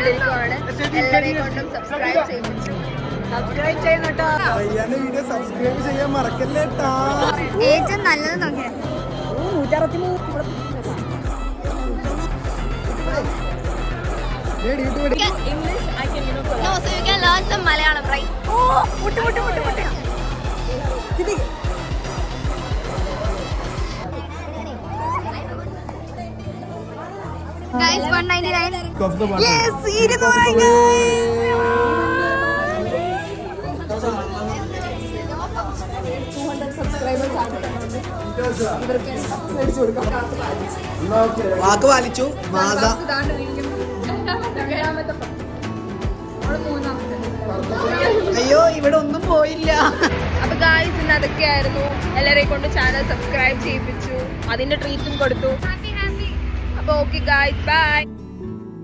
ചെയ്തുകൊണ്ടിരിക്കുകയാണ്. എല്ലാവരെയും കൊണ്ടും സബ്സ്ക്രൈബ് ചെയ്യിപ്പിച്ചു. സബ്സ്ക്രൈബ് ചെയ്യണോട്ടോ. വീഡിയോ സബ്സ്ക്രൈബ് ചെയ്യാൻ മറക്കല്ലേ. ഏറ്റവും നല്ലത് നോക്കിയാ മലയാളം Guys, 199. Yes, 200 subscribers. വാക്ക് പാലിച്ചു. അയ്യോ ഇവിടെ ഒന്നും പോയില്ല. അപ്പൊ ഗായ്സ് ഇന്ന് അതൊക്കെയായിരുന്നു. എല്ലാരെയും കൊണ്ട് ചാനൽ സബ്സ്ക്രൈബ് ചെയ്യിപ്പിച്ചു. അതിന്റെ ട്രീറ്റും കൊടുത്തു. അപ്പൊ ഓക്കെ ഗായ്സ്, ബൈ.